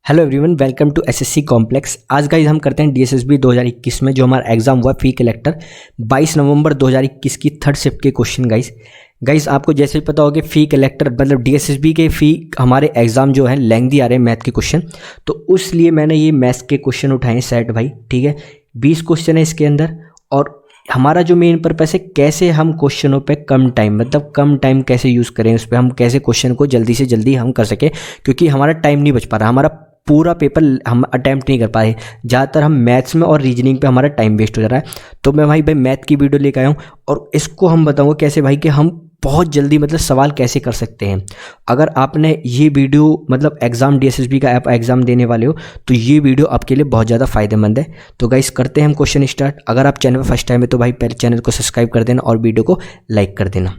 Hello everyone, welcome to SSC complex. आज guys हम करते हैं डीएसएसबी 2021 में जो हमारा एग्जाम हुआ फी कलेक्टर 22 नवंबर 2021 की थर्ड शिफ्ट के क्वेश्चन। गाइज आपको जैसे ही पता होगा फी कलेक्टर मतलब डीएसएसबी के फी हमारे एग्जाम जो है लेंथी आ रहे हैं मैथ के क्वेश्चन, तो उसलिए मैंने ये मैथ्स के क्वेश्चन उठाए सेट भाई। ठीक है, 20 क्वेश्चन है इसके अंदर और हमारा जो मेन पर्पस है कैसे हम क्वेश्चनों पे कम टाइम मतलब कम टाइम कैसे यूज़ करें, उस पर हम कैसे क्वेश्चन को जल्दी से जल्दी हम कर सकें, क्योंकि हमारा टाइम नहीं बच पा रहा, हमारा पूरा पेपर हम अटैम्प्ट नहीं कर पाए। ज़्यादातर हम मैथ्स में और रीजनिंग पे हमारा टाइम वेस्ट हो जा रहा है। तो मैं भाई मैथ की वीडियो लेकर आया हूँ और इसको हम बताऊँगा कैसे भाई कि हम बहुत जल्दी मतलब सवाल कैसे कर सकते हैं। अगर आपने ये वीडियो मतलब एग्ज़ाम डीएसएसबी का आप एग्ज़ाम देने वाले हो तो ये वीडियो आपके लिए बहुत ज़्यादा फ़ायदेमंद है। तो गाइस करते हैं हम क्वेश्चन स्टार्ट। अगर आप चैनल पर फर्स्ट टाइम है तो भाई पहले चैनल को सब्सक्राइब कर देना और वीडियो को लाइक कर देना।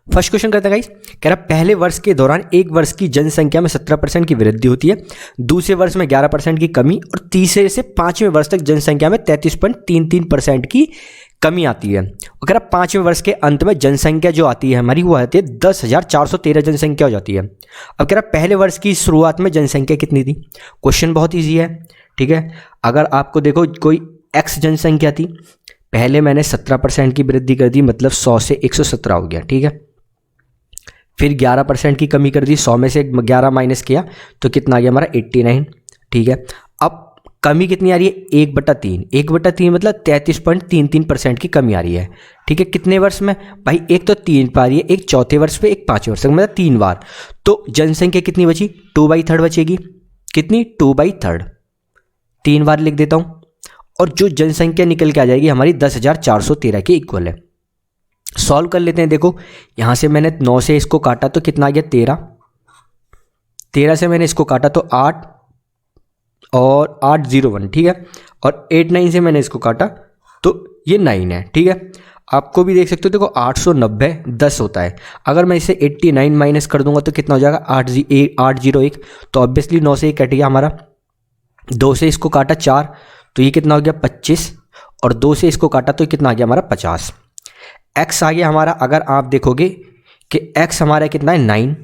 फर्स्ट क्वेश्चन करते हैं गाइस, कह रहा पहले वर्ष के दौरान एक वर्ष की जनसंख्या में 17% की वृद्धि होती है, दूसरे वर्ष में 11% की कमी और तीसरे से पांचवें वर्ष तक जनसंख्या में 33.33% की कमी आती है। और कह रहा पांचवें वर्ष के अंत में जनसंख्या जो आती है हमारी वो आती है 10,413 जनसंख्या हो जाती है। अब कह रहा पहले वर्ष की शुरुआत में जनसंख्या कितनी थी। क्वेश्चन बहुत ईजी है। ठीक है, अगर आपको देखो कोई एक्स जनसंख्या थी, पहले मैंने 17% की वृद्धि कर दी मतलब 100 से 117 हो गया। ठीक है, फिर 11% की कमी कर दी, 100 में से 11 माइनस किया तो कितना आ गया हमारा 89। ठीक है, अब कमी कितनी आ रही है 1/3, 1/3 मतलब 33.33% की कमी आ रही है। ठीक है, कितने वर्ष में भाई, एक तो 3 पा रही है, एक चौथे वर्ष पे, एक पांचवें वर्ष में, मतलब 3 बार। तो जनसंख्या कितनी बची 2/3 बचेगी। कितनी 2/3, 3 बार लिख देता हूँ और जो जनसंख्या निकल के आ जाएगी हमारी 10,413 के इक्वल है। सॉल्व कर लेते हैं। देखो यहाँ से मैंने 9 से इसको काटा तो कितना आ गया 13, 13 से मैंने इसको काटा तो 8 और 801। ठीक है, और 89 से मैंने इसको काटा तो ये 9 है। ठीक है, आपको भी देख सकते हो, देखो 890 10 होता है। अगर मैं इसे 89 माइनस कर दूंगा तो कितना हो जाएगा 801। तो ऑब्वियसली 9 से ये कट गया हमारा, 2 से इसको काटा 4 तो ये कितना हो गया 25 और 2 से इसको काटा तो कितना आ गया हमारा 50। एक्स आ गया हमारा, अगर आप देखोगे कि एक्स हमारा कितना है 9,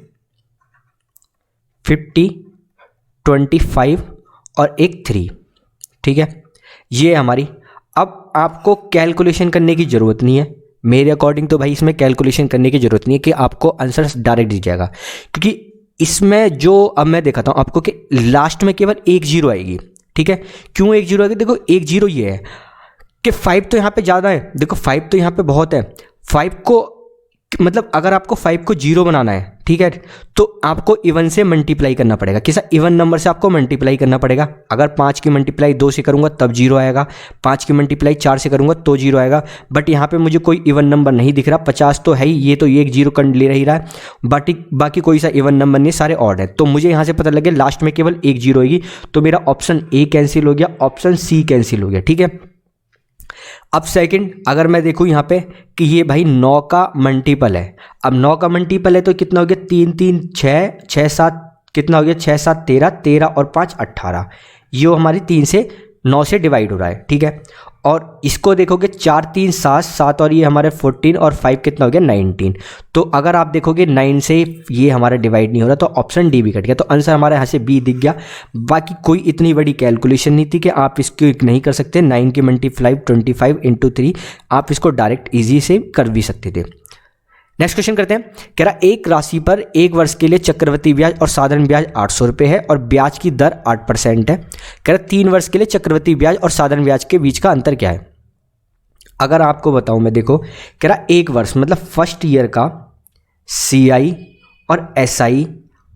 50, 25 और एक 3। ठीक है, ये हमारी। अब आपको कैलकुलेशन करने की ज़रूरत नहीं है, मेरे अकॉर्डिंग तो भाई इसमें कैलकुलेशन करने की ज़रूरत नहीं है कि आपको आंसर डायरेक्ट दिया जाएगा, क्योंकि इसमें जो अब मैं दिखाता हूँ आपको कि लास्ट में केवल एक 0 आएगी। ठीक है, क्यों एक 0 आएगी, देखो एक 0 ये है कि 5 तो यहाँ पे ज़्यादा है, देखो 5 तो यहाँ पे बहुत है। 5 को मतलब अगर आपको 5 को 0 बनाना है, ठीक है, तो आपको इवन से मल्टीप्लाई करना पड़ेगा। किसा इवन नंबर से आपको मल्टीप्लाई करना पड़ेगा। अगर 5 की मल्टीप्लाई 2 से करूँगा तब 0 आएगा, 5 की मल्टीप्लाई 4 से करूँगा तो 0 आएगा। बट यहाँ पे मुझे कोई इवन नंबर नहीं दिख रहा, 50 तो है ही, ये तो ये एक 0 कर ले रही रहा है, बाकी कोई सा इवन नंबर नहीं, सारे ऑड है। तो मुझे यहाँ से पता लगे लास्ट में केवल एक 0 होगी, तो मेरा ऑप्शन ए कैंसिल हो गया, ऑप्शन सी कैंसिल हो गया। ठीक है, अब सेकंड अगर मैं देखूँ यहाँ पे कि ये भाई 9 का मल्टीपल है। अब 9 का मल्टीपल है तो कितना हो गया 3 3 6 6 7, कितना हो गया 6 7 13, 13 और 5 18। ये हमारी 3 से 9 से डिवाइड हो रहा है। ठीक है, और इसको देखोगे 4 3 7 7 और ये हमारे 14 और 5 कितना हो गया 19। तो अगर आप देखोगे 9 से ये हमारा डिवाइड नहीं हो रहा, तो ऑप्शन डी भी कट गया। तो आंसर हमारा यहाँ से बी दिख गया। बाकी कोई इतनी बड़ी कैलकुलेशन नहीं थी कि आप इसको नहीं कर सकते। 9 की मल्टीप्लाई 25 × 3 आप इसको डायरेक्ट ईजी से कर भी सकते थे। नेक्स्ट क्वेश्चन करते हैं। कह रहा एक राशि पर एक वर्ष के लिए चक्रवृद्धि ब्याज और साधारण ब्याज 800 रुपये है और ब्याज की दर 8% है। कह रहा 3 वर्ष के लिए चक्रवृद्धि ब्याज और साधारण ब्याज के बीच का अंतर क्या है। अगर आपको बताऊं मैं, देखो कह रहा एक वर्ष मतलब फर्स्ट ईयर का CI और SI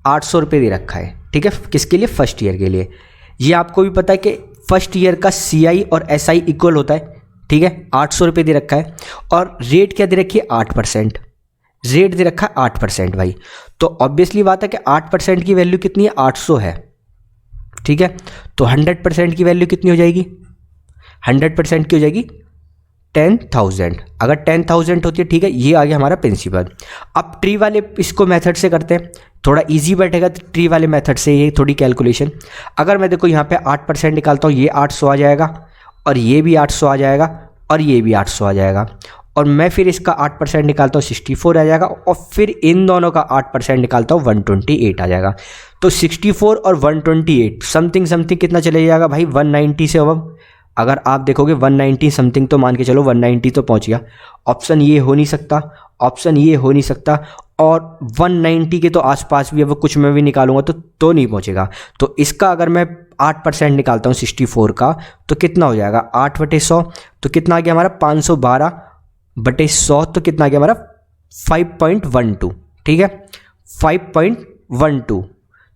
800 रुपये दे रखा है। ठीक है, किसके लिए, फर्स्ट ईयर के लिए। ये आपको भी पता है कि फर्स्ट ईयर का CI और SI इक्वल होता है। ठीक है, 800 रुपये दे रखा है और रेट क्या दे रखी है 8%, रेट दे रखा है 8% भाई। तो ऑब्वियसली बात है कि 8% की वैल्यू कितनी है 800 है। ठीक है, तो 100% की वैल्यू कितनी हो जाएगी, 100% की हो जाएगी 10,000। अगर 10,000 होती है, ठीक है, ये आ गया हमारा प्रिंसिपल। अब ट्री वाले इसको मेथड से करते हैं, थोड़ा इजी बैठेगा ट्री वाले मेथड से ये थोड़ी कैलकुलेशन। अगर मैं देखो यहाँ पे 8% निकालता हूँ, ये 800 आ जाएगा और ये भी 800 आ जाएगा और ये भी 800 आ जाएगा। और मैं फिर इसका 8% निकालता हूँ 64 आ जाएगा, और फिर इन दोनों का 8% निकालता हूँ 128 आ जाएगा। तो 64 और 128 समथिंग समथिंग कितना चले जाएगा भाई 190 से अब अगर आप देखोगे 190 समथिंग, तो मान के चलो 190 तो पहुँच गया। ऑप्शन ये हो नहीं सकता, ऑप्शन ये हो नहीं सकता, और 190 के तो आसपास भी अब कुछ मैं भी निकालूंगा तो नहीं पहुँचेगा। तो इसका अगर मैं 8% निकालता हूँ 64 का तो कितना हो जाएगा 8/100, तो कितना आ गया हमारा 512/100, तो कितना आ गया हमारा 5.12, ठीक है 5.12।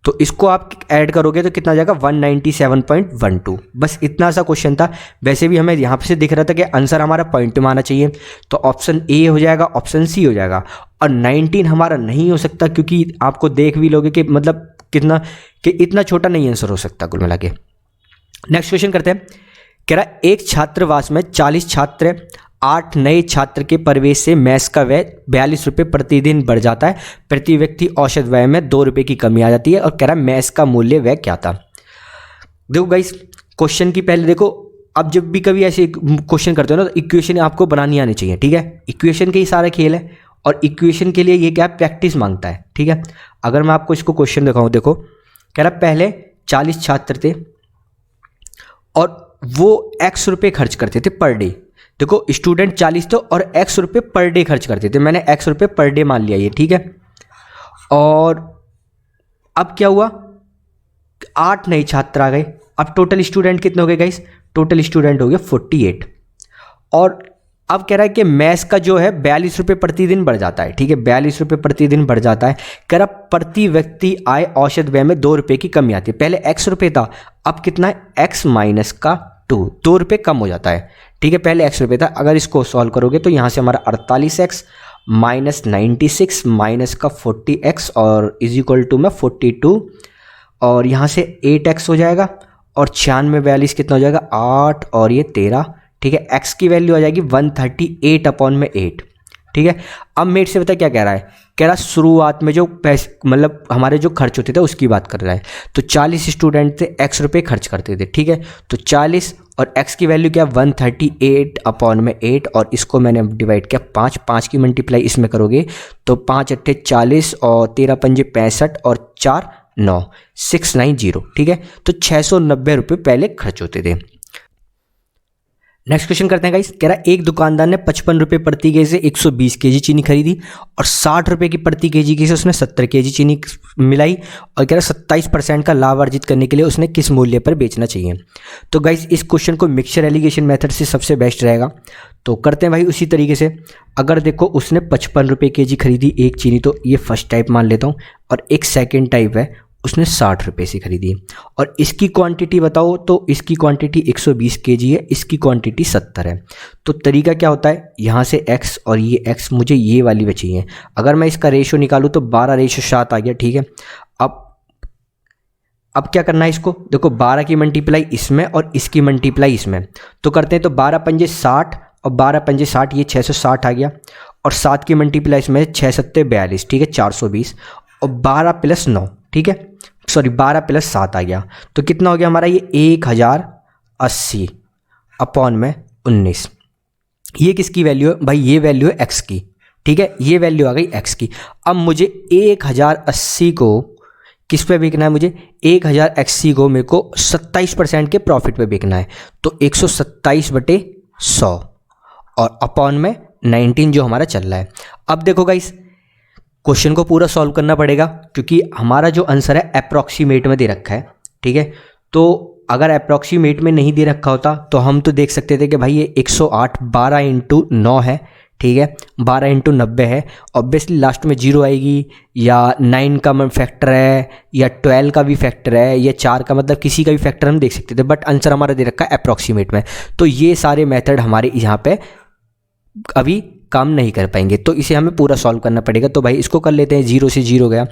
तो इसको आप ऐड करोगे तो कितना आ जाएगा 197.12। बस इतना सा क्वेश्चन था। वैसे भी हमें यहाँ से दिख रहा था कि आंसर हमारा पॉइंट में आना चाहिए, तो ऑप्शन ए हो जाएगा, ऑप्शन सी हो जाएगा, और 19 हमारा नहीं हो सकता क्योंकि आपको देख भी लोगे कि मतलब कितना कि इतना छोटा नहीं आंसर हो सकता कुल मिला के। नेक्स्ट क्वेश्चन करते हैं। कह रहा एक छात्रावास में 40 छात्र 8 नए छात्र के प्रवेश से मेस का व्यय 42 रुपये प्रतिदिन बढ़ जाता है, प्रति व्यक्ति औसत व्यय में 2 रुपये की कमी आ जाती है, और कह रहा है मेस का मूल्य व्यय क्या था। देखो गाइस क्वेश्चन की पहले देखो, अब जब भी कभी ऐसे क्वेश्चन करते हो ना तो इक्वेशन आपको बनानी आनी चाहिए, ठीक है। इक्वेशन का ही सारा खेल है, और इक्वेशन के लिए ये क्या प्रैक्टिस मांगता है, ठीक है। अगर मैं आपको इसको क्वेश्चन दिखाऊँ, देखो कह रहा पहले 40 छात्र थे और वो x रुपये खर्च करते थे पर डे। देखो स्टूडेंट 40 थे और x रुपये पर डे खर्च करते थे, मैंने x रुपये पर डे मान लिया ये, ठीक है। और अब क्या हुआ 8 नए छात्र आ गए। अब टोटल स्टूडेंट कितने हो गए गाइस, टोटल स्टूडेंट हो गए 48। और अब कह रहा है कि मेस का जो है 42 रुपये प्रतिदिन बढ़ जाता है, ठीक है 42 रुपये प्रतिदिन बढ़ जाता है। कह रहा प्रति व्यक्ति आय औसत व्यय में 2 रुपये की कमी आती है। पहले x रुपये था, अब कितना है x माइनस का 2 रुपये कम हो जाता है, ठीक है। पहले x रुपये था, अगर इसको सॉल्व करोगे तो यहाँ से हमारा 48x माइनस 96 माइनस का 40x और इज इक्वल टू में 42, और यहाँ से 8x हो जाएगा, और 96 42 कितना हो जाएगा 8 और ये 13, ठीक है। x की वैल्यू आ जाएगी 138/8, ठीक है। अब मेट से पता क्या कह रहा है, कह रहा शुरुआत में जो पैसे मतलब हमारे जो खर्च होते थे उसकी बात कर रहा है। तो 40 स्टूडेंट थे, x रुपये खर्च करते थे, ठीक है। तो 40 और x की वैल्यू क्या 138/8, और इसको मैंने डिवाइड किया 5 की मल्टीप्लाई इसमें करोगे तो 5 अट्ठे 40 और 13 पंजे 65 और 4 9 690, ठीक है। तो 690 रुपये पहले खर्च होते थे। नेक्स्ट क्वेश्चन करते हैं गाइस। कह रहा एक दुकानदार ने 55 रुपये प्रति केजी से 120 केजी चीनी खरीदी, और 60 रुपये की प्रति केजी की से उसने 70 केजी चीनी मिलाई, और कह रहा 27% का लाभ अर्जित करने के लिए उसने किस मूल्य पर बेचना चाहिए। तो गाइस इस क्वेश्चन को मिक्सचर एलिगेशन मेथड से सबसे बेस्ट रहेगा। तो करते हैं भाई उसी तरीके से। अगर देखो उसने 55 रुपये केजी खरीदी एक चीनी, तो ये फर्स्ट टाइप मान लेता हूँ, और एक सेकेंड टाइप है उसने 60 रुपये से खरीदी, और इसकी क्वांटिटी बताओ तो इसकी क्वांटिटी 120 केजी है, इसकी क्वांटिटी 70 है। तो तरीका क्या होता है, यहाँ से x और ये x मुझे ये वाली बची है, अगर मैं इसका रेशो निकालूँ तो 12:7 आ गया, ठीक है। अब क्या करना है इसको, देखो 12 की मल्टीप्लाई इसमें और इसकी मल्टीप्लाई इसमें, तो करते हैं। तो 12 पंजे 60 और 12 पंजे 60, ये 660 आ गया, और 7 की मल्टीप्लाई इसमें 6 सत्ते 42, ठीक है 420, और 12 + 9, ठीक है सॉरी 12 + 7 आ गया, तो कितना हो गया हमारा ये 1080/19। ये किसकी वैल्यू है भाई, ये वैल्यू है x की, ठीक है ये वैल्यू आ गई x की। अब मुझे 1080 को किस पे बेचना है, मुझे 1080 को मेरे को 27% के प्रॉफिट पे बेचना है, तो 127/100 और अपॉन में 19 जो हमारा चल रहा है। अब देखो गाइस क्वेश्चन को पूरा सॉल्व करना पड़ेगा, क्योंकि हमारा जो आंसर है अप्रॉक्सीमेट में दे रखा है, ठीक है। तो अगर अप्रॉक्सीमेट में नहीं दे रखा होता तो हम तो देख सकते थे कि भाई ये 108 12 × 9 है, ठीक है 12 × 90 है, ऑब्वियसली लास्ट में 0 आएगी, या 9 का फैक्टर है, या 12 का भी फैक्टर है, या 4 का, मतलब किसी का भी फैक्टर हम देख सकते थे, बट आंसर हमारा दे रखा है अप्रॉक्सीमेट में। तो ये सारे मेथड हमारे यहाँ पे अभी काम नहीं कर पाएंगे, तो इसे हमें पूरा सॉल्व करना पड़ेगा। तो भाई इसको कर लेते हैं, 0 से 0 गया,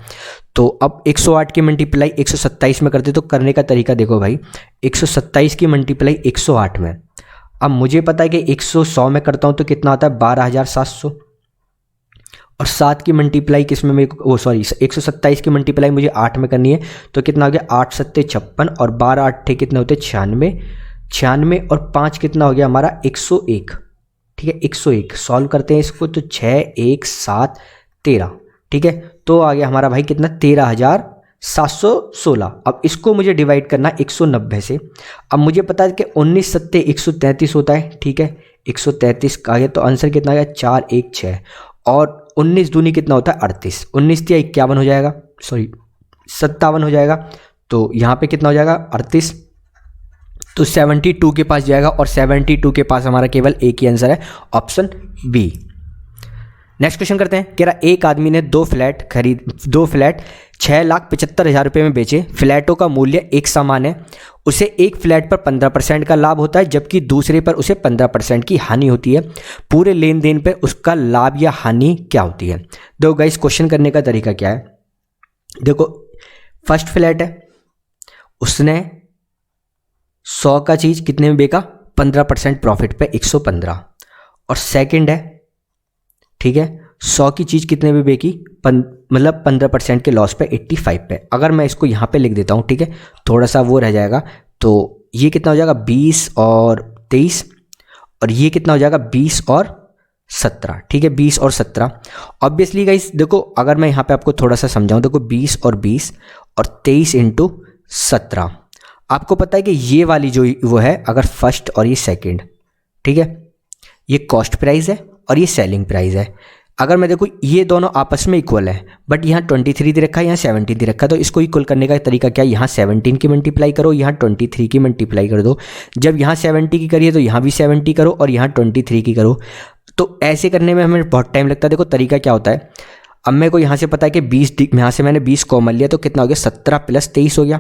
तो अब 108 की मल्टीप्लाई 127 में करते, तो करने का तरीका देखो भाई, 127 की मल्टीप्लाई 108 में, अब मुझे पता है कि 100 में करता हूँ तो कितना आता है 12,700, और 7 की मल्टीप्लाई किस में मेरे को 127 की मल्टीप्लाई मुझे 8 में करनी है, तो कितना हो गया 8 सत्ते 56, और 12 8 कितने होते 96, और 5 कितना हो गया हमारा 101, ठीक है 101 सॉल्व करते हैं इसको तो 6 1 7 13, ठीक है तो आ गया हमारा भाई कितना 13,716। अब इसको मुझे डिवाइड करना 190 से। अब मुझे पता है कि 19 सत्ते 133 होता है, ठीक है 133 का आ गया तो आंसर कितना आ गया 4 1 6 और 19 दूनी कितना होता है 38, 19 या 51 हो जाएगा, सॉरी 57 हो जाएगा। तो यहाँ पे कितना हो जाएगा 38, तो 72 के पास जाएगा और 72 के पास हमारा केवल एक ही आंसर है, ऑप्शन बी। नेक्स्ट क्वेश्चन करते हैं। कह रहा एक आदमी ने दो फ्लैट 6,75,000 रुपये में बेचे। फ्लैटों का मूल्य एक समान है। उसे एक फ्लैट पर 15% का लाभ होता है जबकि दूसरे पर उसे 15% की हानि होती है। पूरे लेन देन पर उसका लाभ या हानि क्या होती है? देखो गाइस क्वेश्चन करने का तरीका क्या है, देखो फर्स्ट फ्लैट है, उसने 100 का चीज़ कितने में बेचा 15% प्रॉफिट पे 115, और सेकंड है ठीक है 100 की चीज़ कितने में बेची मतलब 15% के लॉस पे 85 पे। अगर मैं इसको यहाँ पे लिख देता हूँ ठीक है, थोड़ा सा वो रह जाएगा, तो ये कितना हो जाएगा 20 और 23, और ये कितना हो जाएगा 20 और 17, ठीक है 20 और 17। ऑब्वियसली गाइस देखो अगर मैं यहाँ पे आपको थोड़ा सा समझाऊँ, देखो 20 और 20 और 23 इंटू 17, आपको पता है कि ये वाली जो वो है अगर फर्स्ट और ये सेकंड, ठीक है ये कॉस्ट प्राइस है और ये सेलिंग प्राइस है। अगर मैं देखो ये दोनों आपस में इक्वल है, बट यहाँ 23 दे रखा है, यहाँ 17 दे रखा है, तो इसको इक्वल करने का तरीका क्या है, यहाँ 17 की मल्टीप्लाई करो, यहाँ 23 की मल्टीप्लाई कर दो। जब यहाँ 70 की करिए तो यहाँ भी 70 करो और यहाँ 23 की करो। तो ऐसे करने में हमें बहुत टाइम लगता है। देखो तरीका क्या होता है, अब मेरे को यहाँ से पता है कि 20, यहाँ से मैंने 20 कॉमन लिया तो कितना हो गया 17 + 23 हो गया,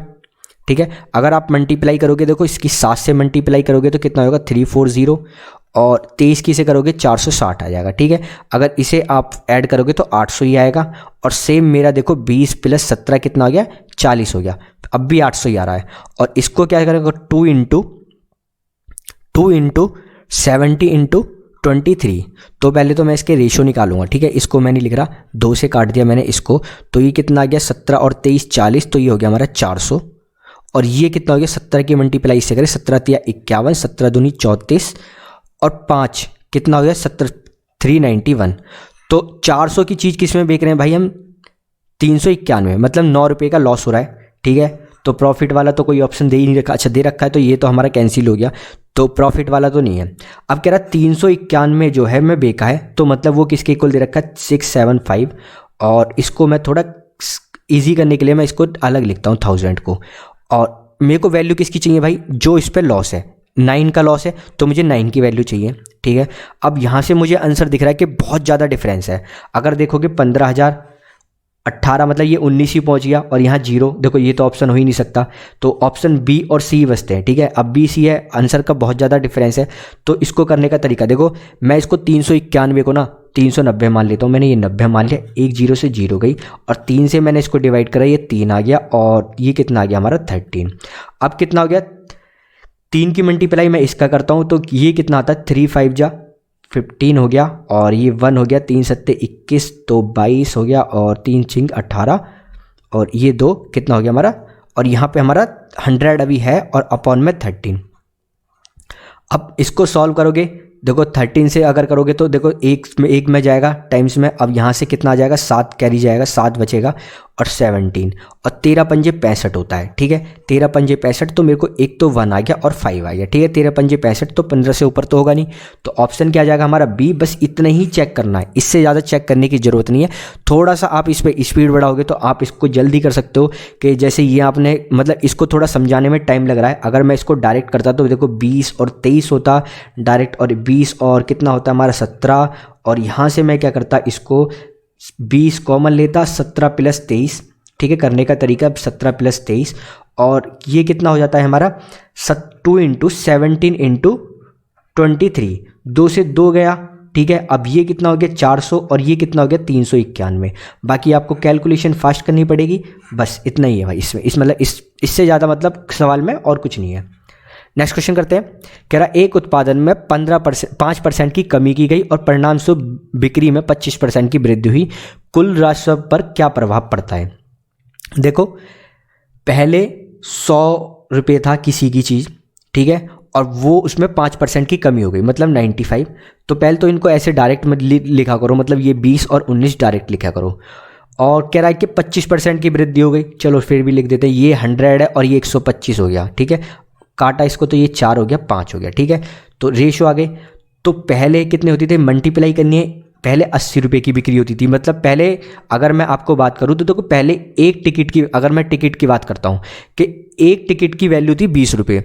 ठीक है। अगर आप मल्टीप्लाई करोगे देखो इसकी 7 से मल्टीप्लाई करोगे तो कितना होगा 340, और 23 की से करोगे 460 आ जाएगा, ठीक है। अगर इसे आप ऐड करोगे तो 800 ही आएगा। और सेम मेरा देखो 20 + 17 कितना हो गया 40 हो गया, अब भी 800 ही आ रहा है। और इसको क्या करेंगे 2 इंटू 70 इंटू 23। तो पहले तो मैं इसके रेशो निकालूंगा, ठीक है। इसको मैं नहीं लिख रहा, 2 से काट दिया मैंने इसको, तो ये कितना आ गया 17 और 23 40, तो ये हो गया हमारा 400। और ये कितना हो गया 17 की मल्टीप्लाई इससे करें 17 × 51, 17 दूनी 34 और 5 कितना हो गया 391। तो 400 की चीज़ किस में बेच रहे हैं भाई हम 391, मतलब 9 रुपये का लॉस हो रहा है, ठीक है। तो प्रॉफिट वाला तो कोई ऑप्शन दे ही नहीं रखा, अच्छा दे रखा है तो ये तो हमारा कैंसिल हो गया, तो प्रॉफिट वाला तो नहीं है। अब कह रहा 391 जो है मैं बेचा है, तो मतलब वो किसके इक्वल दे रखा है 675। और इसको मैं थोड़ा ईजी करने के लिए मैं इसको अलग लिखता हूँ 1000 को। और मेरे को वैल्यू किसकी चाहिए भाई, जो इस पर लॉस है 9 का लॉस है, तो मुझे 9 की वैल्यू चाहिए, ठीक है। अब यहाँ से मुझे आंसर दिख रहा है कि बहुत ज़्यादा डिफरेंस है। अगर देखोगे 15,018 मतलब ये 19 ही पहुँच गया, और यहाँ 0 देखो ये तो ऑप्शन हो ही नहीं सकता, तो ऑप्शन बी और सी बचते हैं, ठीक है। अब बी सी है, आंसर का बहुत ज़्यादा डिफरेंस है। तो इसको करने का तरीका देखो, मैं इसको 391 को ना 390 मान लेता हूँ, मैंने ये 90 मान लिया, एक 0 से 0 गई, और 3 से मैंने इसको डिवाइड करा, ये 3 आ गया, और ये कितना आ गया हमारा 13। अब कितना हो गया 3 की मल्टीप्लाई मैं इसका करता हूँ तो ये कितना आता है 3 5 जा 15 हो गया, और ये 1 हो गया, 3 7 21 तो 22 हो गया, और 3 6 18, और ये 2 कितना हो गया हमारा, और यहाँ पे हमारा 100 अभी है और अपॉन में 13। अब इसको सॉल्व करोगे देखो 13 से अगर करोगे तो देखो एक में जाएगा टाइम्स में, अब यहाँ से कितना आ जाएगा 7 कैरी जाएगा, 7 बचेगा, और 17, और 13 पंजे 65 होता है, ठीक है। 13 पंजे 65, तो मेरे को एक तो 1 आ गया और 5 आ गया, ठीक है। 13 पंजे 65 तो 15 से ऊपर तो होगा नहीं, तो ऑप्शन क्या आ जाएगा हमारा बी। बस इतना ही चेक करना है, इससे ज़्यादा चेक करने की ज़रूरत नहीं है। थोड़ा सा आप इस पर स्पीड बढ़ाओगे तो आप इसको जल्दी कर सकते हो, कि जैसे ये आपने मतलब इसको थोड़ा समझाने में टाइम लग रहा है। अगर मैं इसको डायरेक्ट करता तो देखो 20 और 23 होता डायरेक्ट, और 20 और कितना होता है हमारा 17, और यहाँ से मैं क्या करता इसको 20 कॉमन लेता, 17 + 23, ठीक है। करने का तरीका 17 + 23, और ये कितना हो जाता है हमारा 2 × 17 × 23, 2 से 2 गया, ठीक है। अब ये कितना हो गया 400, और ये कितना हो गया 391। बाकी आपको कैलकुलेशन फास्ट करनी पड़ेगी, बस इतना ही है भाई इसमें, इस मतलब इससे ज़्यादा मतलब सवाल में और कुछ नहीं है। नेक्स्ट क्वेश्चन करते हैं। कह रहा एक उत्पादन में 5% की कमी की गई और परिणाम स्वरूप बिक्री में 25% की वृद्धि हुई, कुल राजस्व पर क्या प्रभाव पड़ता है? देखो पहले 100 रुपये था किसी की चीज़, ठीक है, और वो उसमें 5% की कमी हो गई, मतलब 95। तो पहले तो इनको ऐसे डायरेक्ट मत लिखा करो, मतलब ये 20 और 19 डायरेक्ट लिखा करो। और कह रहा है कि 25% की वृद्धि हो गई, चलो फिर भी लिख देते हैं। ये 100 है और ये 125 हो गया, ठीक है। काटा इसको तो ये 4 हो गया, 5 हो गया, ठीक है। तो रेशो आ गए। तो पहले कितने होती थे, मल्टीप्लाई करनी है, पहले 80 रुपये की बिक्री होती थी। मतलब पहले अगर मैं आपको बात करूँ तो देखो, पहले एक टिकट की, अगर मैं टिकट की बात करता हूँ कि एक टिकट की वैल्यू थी 20 रुपये,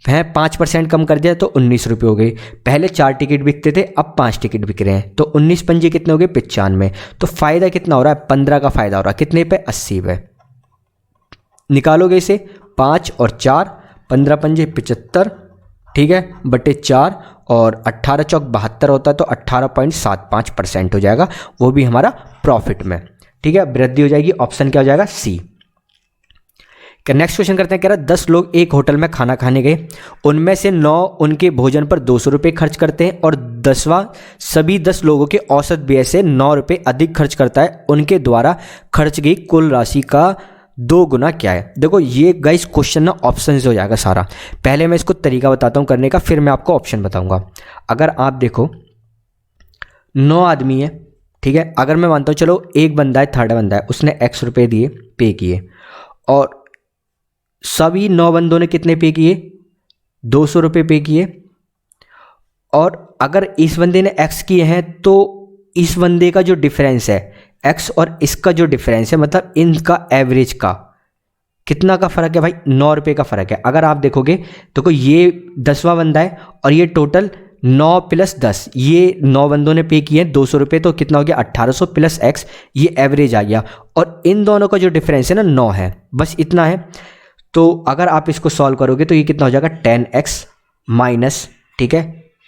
है 5% कम कर दिया तो 19 रुपये हो गई। पहले 4 टिकट बिकते थे, अब 5 टिकट बिक रहे हैं, तो 19 पंजे कितने हो गए, 95। तो फ़ायदा कितना हो रहा है, 15 का फ़ायदा हो रहा है, कितने पे, 80 पे। निकालोगे इसे, 5 और 4, 15 पंजे 75, ठीक है, बटे 4, और 18 चौक 72 होता है, तो 18.75% हो जाएगा, वो भी हमारा प्रॉफिट में, ठीक है। वृद्धि हो जाएगी, ऑप्शन क्या हो जाएगा, सी। नेक्स्ट क्वेश्चन करते हैं। कह रहा है 10 लोग एक होटल में खाना खाने गए, उनमें से 9 उनके भोजन पर 200 रुपये खर्च करते हैं और 10वां सभी 10 लोगों के औसत व्यय से 9 रुपये अधिक खर्च करता है। उनके द्वारा खर्च गई कुल राशि का 2 गुना क्या है। देखो ये गाइस क्वेश्चन ना ऑप्शन से हो जाएगा सारा। पहले मैं इसको तरीका बताता हूँ करने का, फिर मैं आपको ऑप्शन बताऊँगा। अगर आप देखो 9 आदमी है, ठीक है। अगर मैं मानता हूँ चलो एक बंदा है, थर्ड बंदा है, उसने x रुपये दिए, पे किए, और सभी 9 बंदों ने कितने पे किए, 200 रुपये पे किए। और अगर इस बंदे ने x किए हैं तो इस बंदे का जो डिफरेंस है x और इसका जो डिफरेंस है, मतलब इनका एवरेज का कितना का फ़र्क है भाई, 9 रुपये का फ़र्क है। अगर आप देखोगे तो ये 10वां बंदा है और ये टोटल 9 + 10, ये 9 बंदों ने पे किए हैं 200 रुपये, तो कितना हो गया 1800 + x, ये एवरेज आ गया। और इन दोनों का जो डिफरेंस है ना 9 है, बस इतना है। तो अगर आप इसको सॉल्व करोगे तो ये कितना हो जाएगा, 10x माइनस, ठीक है,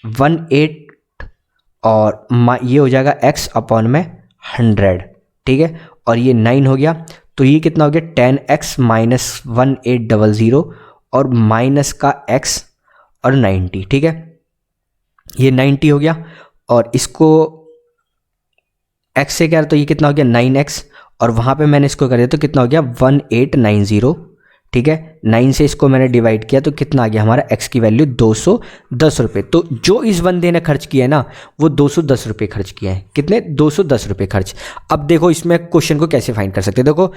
18, और ये हो जाएगा x अपॉन में 100, ठीक है, और ये 9 हो गया। तो ये कितना हो गया, 10x माइनस 1800 और माइनस का x और 90, ठीक है, ये 90 हो गया। और इसको x से क्या, तो ये कितना हो गया 9x, और वहाँ पे मैंने इसको कर दिया तो कितना हो गया 1890, ठीक है। 9 से इसको मैंने डिवाइड किया तो कितना आ गया हमारा, x की वैल्यू 210 रुपये। तो जो इस बंदे ने खर्च किया है ना, वो 210 रुपये खर्च किया है। कितने, 210 रुपये खर्च। अब देखो इसमें क्वेश्चन को कैसे फाइंड कर सकते हैं, देखो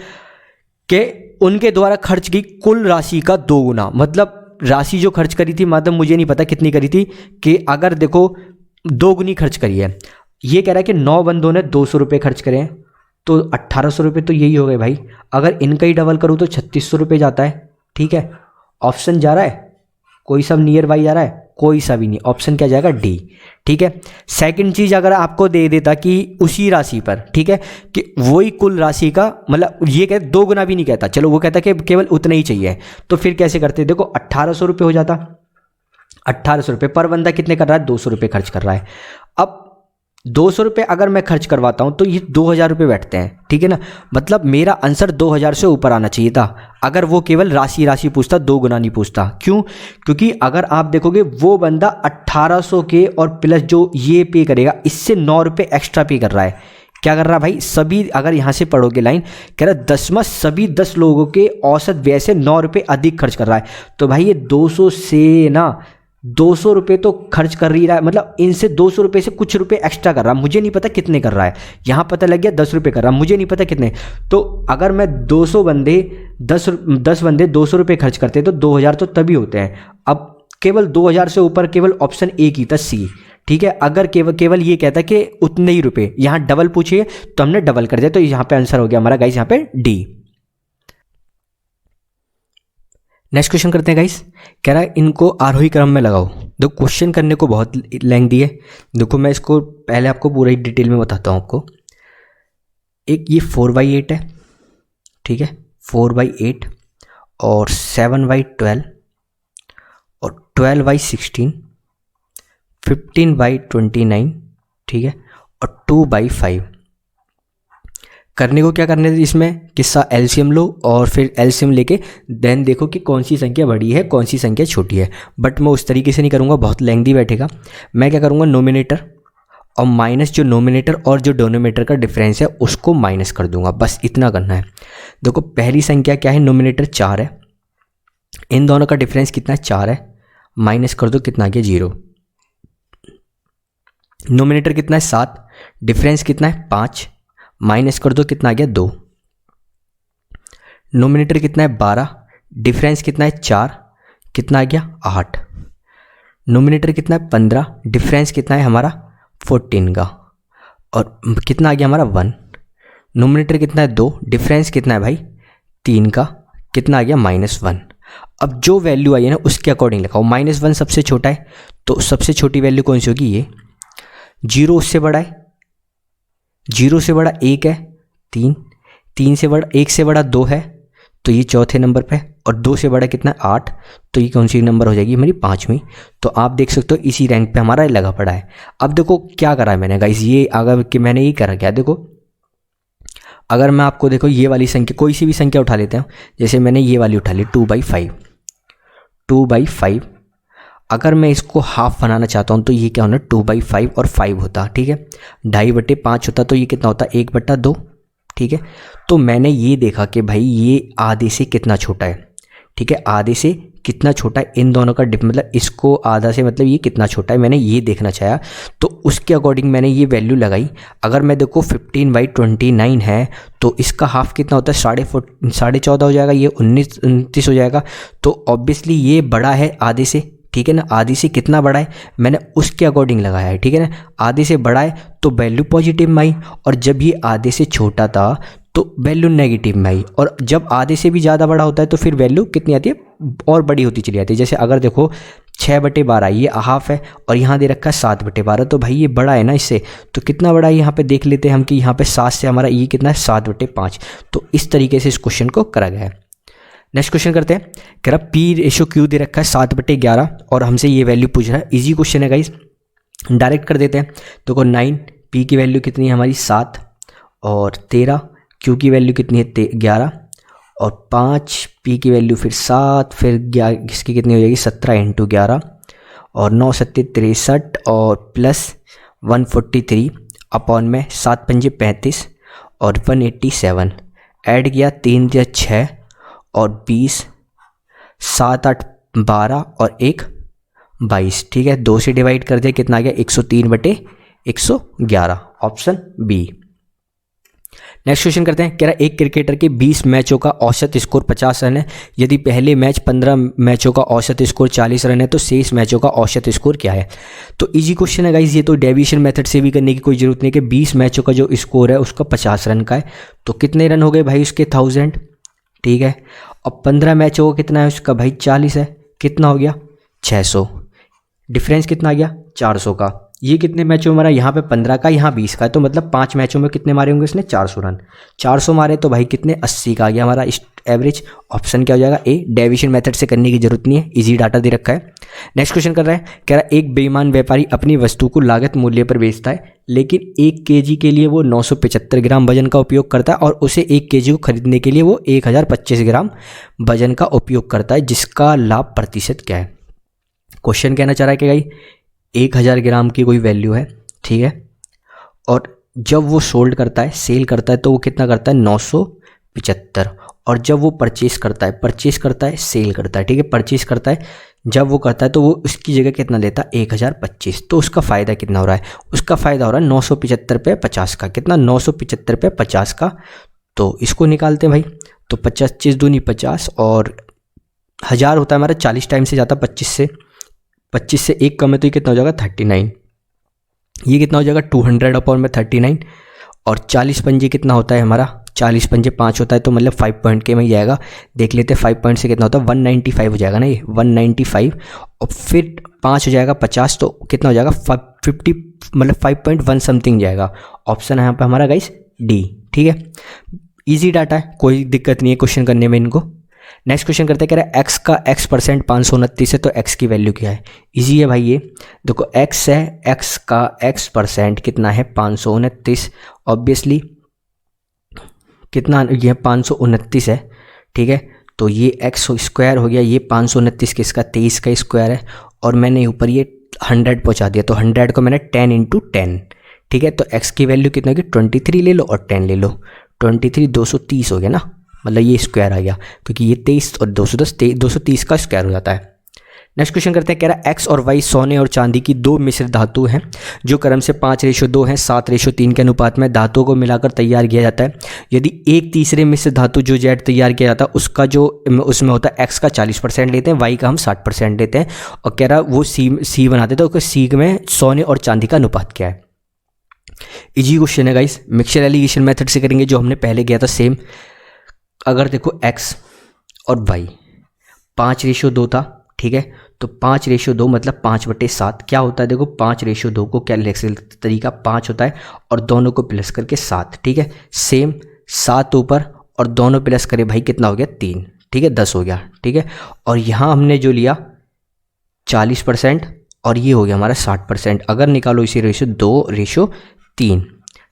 कि उनके द्वारा खर्च की कुल राशि का 2 गुना, मतलब राशि जो खर्च करी थी, मतलब मुझे नहीं पता कितनी करी थी, कि अगर देखो 2 गुनी खर्च करी है। ये कह रहा है कि 9 बंदों ने 200 रुपये खर्च करे हैं, तो 1800 रुपये तो यही हो गए भाई। अगर इनका ही डबल करूँ तो 3600 रुपये जाता है, ठीक है। ऑप्शन जा रहा है, कोई सब नियर बाई जा रहा है, कोई सा भी नहीं, ऑप्शन क्या जाएगा, डी, ठीक है। सेकंड चीज़ अगर आपको दे देता कि उसी राशि पर, ठीक है, कि वही कुल राशि का, मतलब ये कहते 2 गुना भी नहीं कहता, चलो वो कहता कि केवल उतना ही चाहिए, तो फिर कैसे करते, देखो 1800 रुपये हो जाता। 1800 रुपये पर बंदा कितने कर रहा है, 200 रुपये खर्च कर रहा है। अब 200 रुपये अगर मैं खर्च करवाता हूँ तो ये 2000 रुपये बैठते हैं, ठीक है ना। मतलब मेरा आंसर 2000 से ऊपर आना चाहिए था, अगर वो केवल राशि पूछता, 2 गुना नहीं पूछता। क्यों, क्योंकि अगर आप देखोगे वो बंदा 1800 के और प्लस जो ये पे करेगा, इससे 9 रुपये एक्स्ट्रा पे कर रहा है। क्या कर रहा है भाई, सभी, अगर यहाँ से पढ़ोगे लाइन, कह रहा है 10वां सभी 10 लोगों के औसत व्यय से 9 रुपये अधिक खर्च कर रहा है। तो भाई ये 200 से ना 200 रुपये तो खर्च कर ही रहा है, मतलब इनसे 200 रुपये से कुछ रुपए एक्स्ट्रा कर रहा है, मुझे नहीं पता कितने कर रहा है। यहाँ पता लग गया 10 रुपये कर रहा है, मुझे नहीं पता कितने। तो अगर मैं 200 बंदे 10 बंदे 200 रुपये खर्च करते हैं तो 2000 तो तभी होते हैं। अब केवल 2000 से ऊपर केवल ऑप्शन ए की था, सी, ठीक है। अगर केवल ये कहता कि उतने ही रुपये, यहाँ डबल पूछिए तो हमने डबल कर दिया, तो यहाँ पे आंसर हो गया हमारा गाइस यहाँ पे डी। नेक्स्ट क्वेश्चन करते हैं गाइस। कह रहा है इनको आरोही क्रम में लगाओ। देखो क्वेश्चन करने को बहुत लेंथी है, देखो मैं इसको पहले आपको पूरा ही डिटेल में बताता हूँ आपको। एक ये 4/8 है, ठीक है, 4/8 और 7/12 और 12/16, 15/29, ठीक है, और 2/5। करने को क्या करने थे इसमें, किस्सा एलसीएम लो और फिर एलसीएम लेके देन देखो कि कौन सी संख्या बड़ी है कौन सी संख्या छोटी है। बट मैं उस तरीके से नहीं करूँगा, बहुत लेंथी बैठेगा। मैं क्या करूँगा, नोमिनेटर और माइनस जो नोमिनेटर और जो डोनोमीटर का डिफरेंस है उसको माइनस कर दूंगा, बस इतना करना है। देखो पहली संख्या क्या है, नोमिनेटर 4 है, इन दोनों का डिफरेंस कितना है, 4 है, माइनस कर दो, कितना आ गया 0। नोमिनेटर कितना है 7, डिफरेंस कितना है 5, माइनस कर दो, कितना आ गया 2। नोमिनेटर कितना है 12, डिफरेंस कितना है 4, कितना आ गया 8। नोमिनेटर कितना है 15, डिफरेंस कितना है हमारा 14 का, और कितना आ गया हमारा 1। नोमिनेटर कितना है 2, डिफरेंस कितना है भाई 3 का, कितना आ गया -1। अब जो वैल्यू आई है ना उसके अकॉर्डिंग लिखाओ। -1 सबसे छोटा है, तो सबसे छोटी वैल्यू कौन सी होगी ये। 0 उससे बड़ा है, 0 से बड़ा 1 है 3, 3 से बड़ा 1 से बड़ा 2 है, तो ये चौथे नंबर पे, और 2 से बड़ा कितना 8, तो ये कौन सी नंबर हो जाएगी हमारी 5वीं। तो आप देख सकते हो इसी रैंक पे हमारा लगा पड़ा है। अब देखो क्या करा है मैंने गाइस, ये अगर कि मैंने ये करा क्या, देखो अगर मैं आपको देखो ये वाली संख्या, कोई सी भी संख्या उठा लेते हैं, जैसे मैंने ये वाली उठा ली 2/5, 2/5। अगर मैं इसको हाफ बनाना चाहता हूँ तो ये क्या होना 2/5 और 5 होता, ठीक है। 2/5 होता तो ये कितना होता 1/2, ठीक है। तो मैंने ये देखा कि भाई ये आधे से कितना छोटा है, ठीक है, आधे से कितना छोटा है, इन दोनों का मतलब इसको आधा से मतलब ये कितना छोटा है, मैंने ये देखना चाहा, तो उसके अकॉर्डिंग मैंने ये वैल्यू लगाई। अगर मैं देखो 15/29 है तो इसका हाफ कितना होता है 14.5 हो जाएगा, ये 29 हो जाएगा। तो ऑब्वियसली ये बड़ा है आधे से, ठीक है ना, आधे से कितना बड़ा है मैंने उसके अकॉर्डिंग लगाया है, ठीक है ना। आधे से बड़ा है तो वैल्यू पॉजिटिव में आई, और जब ये आधे से छोटा था तो वैल्यू नेगेटिव में आई, और जब आधे से भी ज़्यादा बड़ा होता है तो फिर वैल्यू कितनी आती है और बड़ी होती चली जाती है। जैसे अगर देखो 6/12 ये हाफ है, और यहाँ दे रखा है 7/12, तो भाई ये बड़ा है ना इससे, तो कितना बड़ा है यहाँ पे देख लेते हैं हम कि यहाँ पे 7 से हमारा ये कितना है 7/5। तो इस तरीके से इस क्वेश्चन को करा गया है। नेक्स्ट क्वेश्चन करते हैं। कह रहा P/Q दे रखा है 7/11, और हमसे ये वैल्यू पूछ रहा है। इजी क्वेश्चन है गाइस, डायरेक्ट कर देते हैं। देखो 9, P की वैल्यू कितनी है हमारी 7, और 13 Q की वैल्यू कितनी है 11, और 5 P की वैल्यू फिर 7, फिर इसकी कितनी हो जाएगी 17 × 11, और 9 7 63, और प्लस 143 अपॉन में 7 5 35 और 187, ऐड किया 3 × 6 और 20, 7 8 12 और 1 22, ठीक है। 2 से डिवाइड कर दिया, कितना आ गया 103/111, ऑप्शन बी। नेक्स्ट क्वेश्चन करते हैं। कह रहा है एक क्रिकेटर के 20 मैचों का औसत स्कोर 50 रन है, यदि पहले मैच 15 मैचों का औसत स्कोर 40 रन है तो शेष मैचों का औसत स्कोर क्या है। तो इजी क्वेश्चन है गाइज, ये तो डेविएशन मेथड से भी करने की कोई जरूरत नहीं कि 20 मैचों का जो स्कोर है उसका 50 रन का है, तो कितने रन हो गए भाई उसके 1000, ठीक है। अब 15 मैचों का कितना है उसका भाई 40 है, कितना हो गया 600, डिफरेंस कितना आ गया 400 का। ये कितने मैचों में मारा, यहाँ पे 15 का, यहाँ 20 का है, तो मतलब 5 मैचों में कितने मारे होंगे इसने 400 रन। 400 मारे तो भाई कितने 80 का आ गया हमारा एवरेज। ऑप्शन क्या हो जाएगा ए। डेविएशन मेथड से करने की जरूरत नहीं है, इजी डाटा दे रखा है। नेक्स्ट क्वेश्चन कर रहा है। कह रहा है एक बेईमान व्यापारी अपनी वस्तु को लागत मूल्य पर बेचता है, लेकिन 1 kg के लिए वो 975 ग्राम वजन का उपयोग करता है, और उसे 1 kg को खरीदने के लिए वो 1025 ग्राम वजन का उपयोग करता है, जिसका लाभ प्रतिशत क्या है। क्वेश्चन कहना चाह रहा है कि भाई 1000 ग्राम की कोई वैल्यू है, ठीक है, और जब वो सोल्ड करता है, सेल करता है, तो वो कितना करता है 975, और जब वो परचेस करता है सेल करता है, ठीक है, परचेस करता है जब वो करता है तो वो उसकी जगह कितना लेता है 1025, तो उसका फ़ायदा कितना हो रहा है, उसका फ़ायदा हो रहा है 975/50 का। कितना 975/50 का, तो इसको निकालते हैं भाई। तो 25 दूनी 50, और 1000 होता है हमारा 40 टाइम से जाता है 25 से 1 कम है, तो ये कितना हो जाएगा 39। ये कितना हो जाएगा 200/39, और 40 पंजे कितना होता है हमारा 40 पंजे 5 होता है, तो मतलब 5 पॉइंट के में ही आएगा। देख लेते हैं 5 पॉइंट से कितना होता है 195 हो जाएगा ना, ये 195, और फिर 5 हो जाएगा 50, तो कितना हो जाएगा 50, मतलब 5.1 समथिंग जाएगा। ऑप्शन है यहाँ पे हमारा गाइस डी, ठीक है। ईजी डाटा है, कोई दिक्कत नहीं है क्वेश्चन करने में इनको। नेक्स्ट क्वेश्चन करते हैं। कह रहा है एक्स का x% 529 है, तो x की वैल्यू क्या है। इजी है भाई, ये देखो x है, x का x% कितना है 529, ऑब्वियसली कितना ये 529 है, ठीक है। तो ये x² हो गया, ये 529 किसका 23 का स्क्वायर है, और मैंने ऊपर ये 100 पहुंचा दिया, तो 100 को मैंने 10 × 10, ठीक है। तो x की वैल्यू कितना होगी 23 ले लो और 10 ले लो, 23 230 हो गया ना, मतलब ये स्क्वायर आ गया, क्योंकि ये 23 और 210 230 का स्क्वायर हो जाता है। नेक्स्ट क्वेश्चन करते हैं, कह रहा है एक्स और वाई सोने और चांदी की दो मिश्र धातु हैं जो क्रम से 5:2 हैं 7:3 के अनुपात में धातुओं को मिलाकर तैयार किया जाता है। यदि एक तीसरे मिश्र धातु जो जेड तैयार किया जाता है उसका जो उसमें होता है एक्स का 40% लेते हैं, वाई का हम 60% लेते हैं, और कह रहा है वो सी बनाते थे, तो सी में सोने और चांदी का अनुपात क्या है। इजी क्वेश्चन है गाइस, मिक्सचर एलिगेशन मेथड से करेंगे जो हमने पहले किया था सेम। अगर देखो एक्स और वाई 5:2 था, ठीक है, तो 5:2 मतलब 5/7 क्या होता है, देखो 5:2 को क्या लिख सकते तरीका 5 होता है और दोनों को प्लस करके 7, ठीक है, सेम 7 ऊपर और दोनों प्लस करे भाई कितना हो गया 3, ठीक है, 10 हो गया, ठीक है। और यहाँ हमने जो लिया 40% और ये हो गया हमारा 60%। अगर निकालो इसे रेशो 2:3,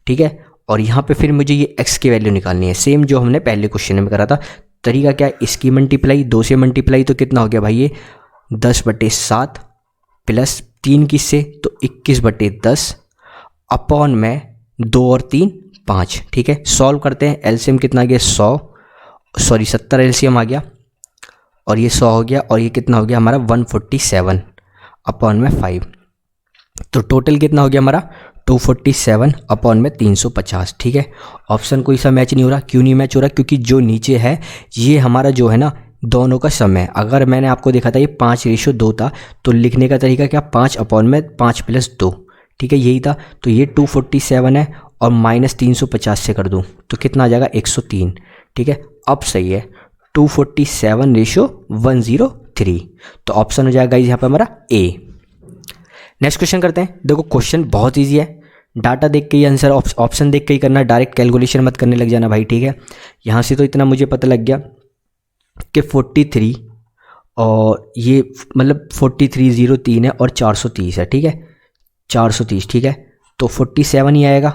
ठीक है, और यहाँ पे फिर मुझे ये x की वैल्यू निकालनी है, सेम जो हमने पहले क्वेश्चन में करा था। तरीका क्या है, इसकी मल्टीप्लाई 2 से मल्टीप्लाई तो कितना हो गया भाई ये 10/7 प्लस 3 किससे तो 21/10 अपॉन में 2 और 3 5, ठीक है। सॉल्व करते हैं, एलसीएम कितना आ गया 70 एलसीएम आ गया और ये 100 हो गया और ये कितना हो गया हमारा 147 अपॉन में 5, तो टोटल कितना हो गया हमारा 247 अपॉन में 350, ठीक है। ऑप्शन कोई सा मैच नहीं हो रहा, क्यों नहीं मैच हो रहा, क्योंकि जो नीचे है ये हमारा जो है ना दोनों का सम है। अगर मैंने आपको देखा था ये 5:2 था तो लिखने का तरीका क्या 5 अपॉन में 5 + 2, ठीक है, यही था। तो ये 247 है और माइनस 350 से कर दूँ तो कितना आ जाएगा 103, ठीक है। अब सही है 247:103, तो ऑप्शन हो जाएगा यहाँ पे हमारा ए। नेक्स्ट क्वेश्चन करते हैं, देखो क्वेश्चन बहुत ईजी है, डाटा देख के ही आंसर ऑप्शन देख के ही करना, डायरेक्ट कैलकुलेशन मत करने लग जाना भाई, ठीक है। यहाँ से तो इतना मुझे पता लग गया कि 43 और ये मतलब 4303 है और 430 है, ठीक है, 430, ठीक है, तो 47 ही आएगा,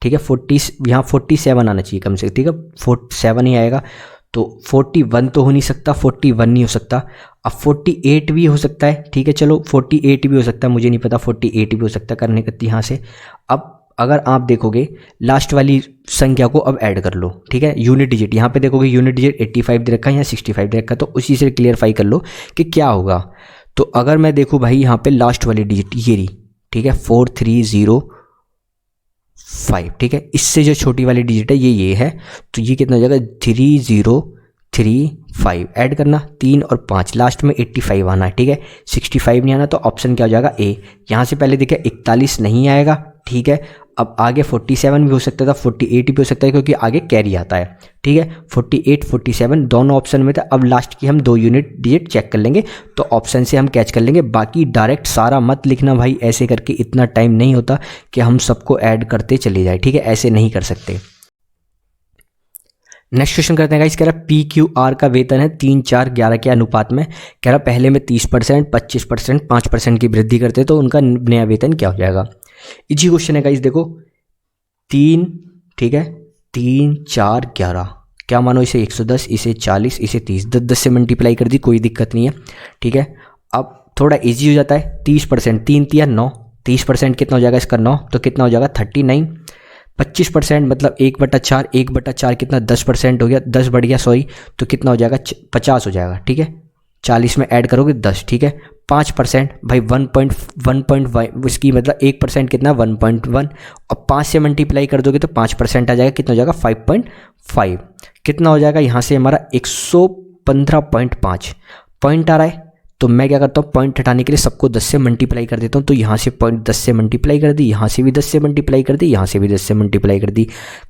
ठीक है, 40 यहाँ 47 आना चाहिए कम से कम, ठीक है, 47 ही आएगा। तो 41 तो हो नहीं सकता, 41 नहीं हो सकता, अब 48 भी हो सकता है, ठीक है, चलो 48 भी हो सकता है, मुझे नहीं पता 48 भी हो सकता है करने का यहाँ से। अब अगर आप देखोगे लास्ट वाली संख्या को अब ऐड कर लो, ठीक है, यूनिट डिजिट यहाँ पे देखोगे यूनिट डिजिट 85 दे रखा है या 65 दे रखा है, तो उसी से क्लियरफाई कर लो कि क्या होगा। तो अगर मैं देखूँ भाई यहाँ पे लास्ट वाली डिजिट ये रही, ठीक है, 4305, ठीक है, इससे जो छोटी वाली डिजिट है ये है, तो ये कितना हो जाएगा 3035, ऐड करना 3 और 5, लास्ट में 85 आना है, ठीक है, 65 नहीं आना, तो ऑप्शन क्या हो जाएगा ए। यहाँ से पहले देखिए 41 नहीं आएगा, ठीक है, अब आगे 47 भी हो सकता था, 48 भी हो सकता है क्योंकि आगे कैरी आता है, ठीक है, 48 47 दोनों ऑप्शन में था। अब लास्ट की हम 2 यूनिट डिजिट चेक कर लेंगे तो ऑप्शन से हम कैच कर लेंगे, बाकी डायरेक्ट सारा मत लिखना भाई, ऐसे करके इतना टाइम नहीं होता कि हम सबको ऐड करते चले जाए, ठीक है, ऐसे नहीं कर सकते। नेक्स्ट क्वेश्चन करते हैं गाइस, कह रहा PQR का वेतन है 3 4 11 के अनुपात में, कह रहा पहले में 30% 25% 5% की वृद्धि करते तो उनका नया वेतन क्या हो जाएगा। इजी क्वेश्चन है गाइस, देखो 3, ठीक है, 3 4 11, क्या मानो इसे 110, इसे 40, इसे 30, 10 से मल्टीप्लाई कर दी, कोई दिक्कत नहीं है, ठीक है। अब थोड़ा इजी हो जाता है, 30%, 3 3 9, 30% कितना हो जाएगा इसका 9, तो कितना हो जाएगा 39, 25% मतलब 1/4, 1/4 कितना 10% हो गया, 10 बढ़ गया सॉरी, तो कितना हो जाएगा 50 हो जाएगा, ठीक है, 40 में ऐड करोगे 10, ठीक है। 5% भाई 1.1 इसकी मतलब 1% कितना 1.1 और 5 से मल्टीप्लाई कर दोगे तो 5% आ जाएगा, कितना हो जाएगा 5.5, कितना हो जाएगा यहाँ से हमारा 115.5 पॉइंट आ रहा है। तो मैं क्या करता हूँ पॉइंट हटाने के लिए सबको 10 से मल्टीप्लाई कर देता हूँ, तो यहाँ से पॉइंट 10 से मल्टीप्लाई कर दी, यहाँ से भी 10 से मल्टीप्लाई कर दी, यहाँ से भी 10 से मल्टीप्लाई कर दी,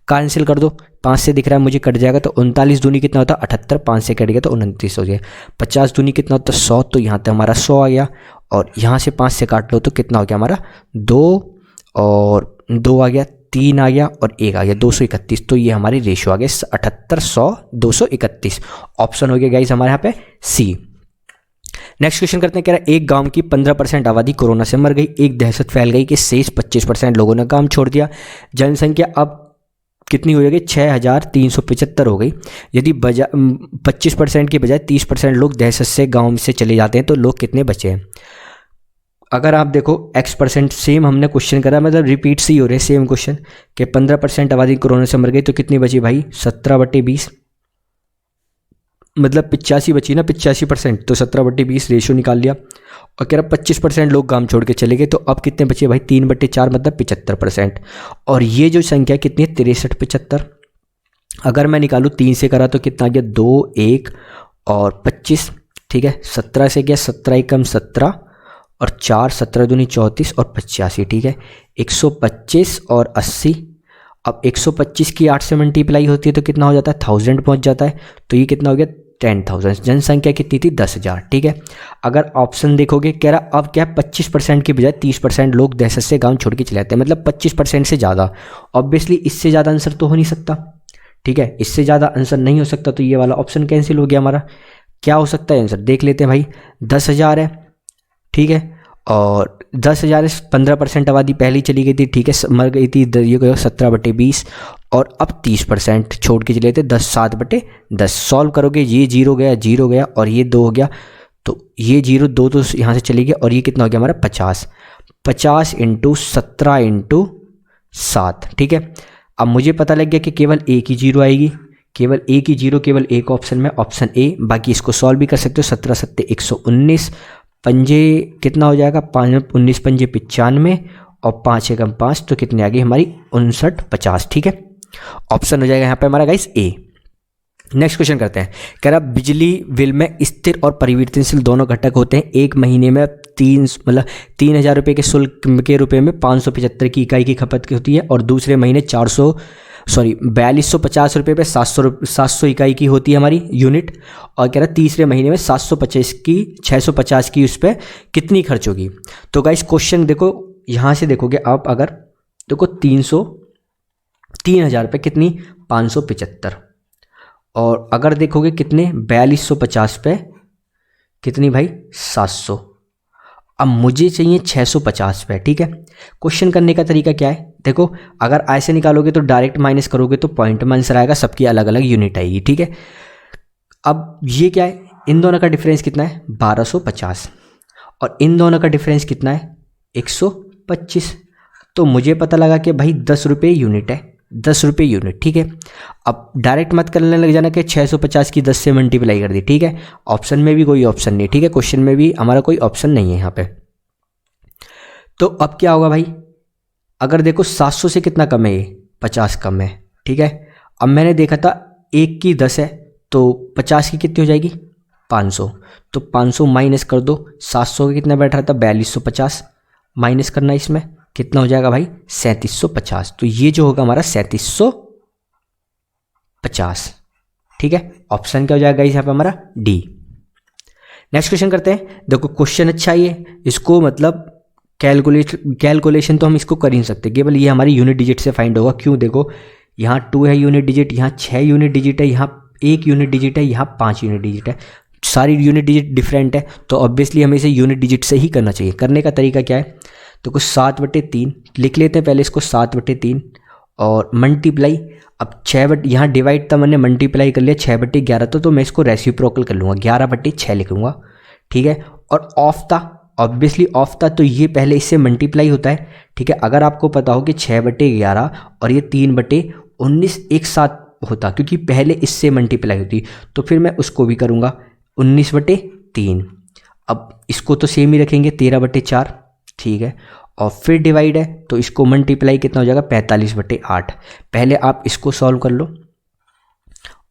कैंसिल कर दो, 5 से दिख रहा है मुझे कट जाएगा, तो 39 दूनी कितना होता है 78, 5 से कट गया तो 29 हो गया, 50 दूनी कितना होता है 100, तो यहाँ तक हमारा 100 आ गया, और यहाँ से 5 से काट लो तो कितना हो गया हमारा 2 और 2 आ गया, 3 आ गया और 1 आ गया, 231, तो ये हमारी रेशो आ गया 78 100 231, ऑप्शन हो गया गाइस हमारे यहाँ पे सी। नेक्स्ट क्वेश्चन करते हैं, कह रहा है एक गांव की 15% आबादी कोरोना से मर गई, एक दहशत फैल गई कि शेष 25% लोगों ने काम छोड़ दिया, जनसंख्या अब कितनी हो जाएगी 6375 हो गई। यदि 25% के बजाय 30% लोग दहशत से गांव से चले जाते हैं तो लोग कितने बचे हैं। अगर आप देखो x%, सेम हमने क्वेश्चन करा, मतलब रिपीट से ही हो रहे सेम क्वेश्चन कि 15% आबादी कोरोना से मर गई तो कितनी बची भाई 17/20, मतलब 85 बची ना, 85%, तो 17/20 रेशो निकाल लिया। और कह रहा 25% लोग काम छोड़ के चले गए, तो अब कितने बचे भाई, 3/4 मतलब 75%। और ये जो संख्या कितनी है, 63, 75। अगर मैं निकालूँ 3 से करा तो कितना आ गया, 2, 1 और 25, ठीक है। 17 से गया, 17 एकम 17 और 4, 17 दूनी 34 और 85, ठीक है। 125 और 80। अब 125 की 8 से मल्टीप्लाई होती है तो कितना हो जाता है, 1000 पहुंच जाता है। तो ये कितना हो गया, 10,000। जनसंख्या कितनी थी, 10,000, ठीक है। अगर ऑप्शन देखोगे, कह रहा अब क्या 25% की बजाय 30% लोग दहशत से गांव छोड़ के चले जाते हैं, मतलब 25% से ज़्यादा। ऑब्वियसली इससे ज़्यादा आंसर तो हो नहीं सकता, ठीक है। इससे ज़्यादा आंसर नहीं हो सकता, तो ये वाला ऑप्शन कैंसिल हो गया हमारा। क्या हो सकता है आंसर, देख लेते हैं भाई। 10,000 है, ठीक है। और 10,000 15% आबादी पहले ही चली गई थी, ठीक है, मर गई थी। ये 17/20 और अब 30% छोड़ के चले थे, 7/10 सॉल्व करोगे, ये 0 गया, 0 गया और ये 2 हो गया, तो ये 0 2 तो यहाँ से चली गया और ये कितना हो गया हमारा 50। 50 × 17 × 7, ठीक है। अब मुझे पता लग गया कि केवल एक ही 0 आएगी, केवल एक ही 0, केवल एक ऑप्शन में, ऑप्शन ए। बाकी इसको सॉल्व भी कर सकते हो, 17 7 119, पंजे कितना हो जाएगा, 5 19 पंजे 95 और 5 एकम 5, तो कितने आ गई हमारी 59 50, ठीक है। ऑप्शन हो जाएगा यहाँ पे हमारा गाइस ए। नेक्स्ट क्वेश्चन करते हैं। कह रहा बिजली बिल में स्थिर और परिवर्तनशील दोनों घटक होते हैं। एक महीने में 3,000 रुपये के शुल्क के रुपए में 575 की इकाई की खपत होती है, और दूसरे महीने 4250 रुपये पे 700 इकाई की होती है हमारी यूनिट। और कह रहा तीसरे महीने में 650 की उस पर कितनी खर्च होगी। तो गाइस क्वेश्चन देखो, यहाँ से देखोगे आप, अगर देखो 3,000 रुपये कितनी, 575, और अगर देखोगे कितने 4250 पे कितनी भाई, 700। अब मुझे चाहिए 650 पे, ठीक है। क्वेश्चन करने का तरीका क्या है, देखो अगर ऐसे निकालोगे तो डायरेक्ट माइनस करोगे तो पॉइंट में आंसर आएगा, सबकी अलग अलग यूनिट आएगी, ठीक है। अब ये क्या है, इन दोनों का डिफरेंस कितना है, 1250, और इन दोनों का डिफरेंस कितना है, 125। तो मुझे पता लगा कि भाई 10 रुपये यूनिट है, 10 रुपये यूनिट, ठीक है। अब डायरेक्ट मत करने लग जाना कि 650 की 10 से मल्टीप्लाई कर दी, ठीक है। ऑप्शन में भी कोई ऑप्शन नहीं, ठीक है, क्वेश्चन में भी हमारा कोई ऑप्शन नहीं है यहाँ पे। तो अब क्या होगा भाई, अगर देखो 700 से कितना कम है, ये 50 कम है, ठीक है। अब मैंने देखा था 1 की 10 है, तो 50 की कितनी हो जाएगी, 500। तो 500 माइनस कर दो, 700 का कितना बैठ रहा था, 4250, माइनस करना, इसमें कितना हो जाएगा भाई, 3750। तो ये जो होगा हमारा 3750, ठीक है। ऑप्शन क्या हो जाएगा यहाँ पे हमारा, डी। नेक्स्ट क्वेश्चन करते हैं। देखो क्वेश्चन अच्छा ही है, इसको मतलब कैलकुलेशन तो हम इसको कर ही नहीं सकते, केवल ये हमारी यूनिट डिजिट से फाइंड होगा। क्यों, देखो यहाँ 2 है यूनिट डिजिट, यहाँ 6 यूनिट डिजिट है, यहाँ 1 यूनिट डिजिट है, यहाँ 5 यूनिट डिजिट है, सारी यूनिट डिजिट डिफरेंट है, तो ऑब्वियसली हमें इसे यूनिट डिजिट से ही करना चाहिए। करने का तरीका क्या है, तो कुछ 7/3 लिख लेते हैं पहले इसको, 7/3 और मल्टीप्लाई। अब 6 यहाँ डिवाइड था मैंने, मल्टीप्लाई कर लिया 6/11, तो मैं इसको रेसिप्रोकल कर लूँगा, 11/6 लिखूँगा, ठीक है। और ऑफ था, ऑब्वियसली ऑफ था, तो ये पहले इससे मल्टीप्लाई होता है, ठीक है। अगर आपको पता हो कि 6/11 और ये 3/19 एक साथ होता, क्योंकि पहले इससे मल्टीप्लाई होती, तो फिर मैं उसको भी करूँगा 19/3। अब इसको तो सेम ही रखेंगे, 13/4, ठीक है। और फिर डिवाइड है, तो इसको मल्टीप्लाई कितना हो जाएगा, 45/8। पहले आप इसको सॉल्व कर लो,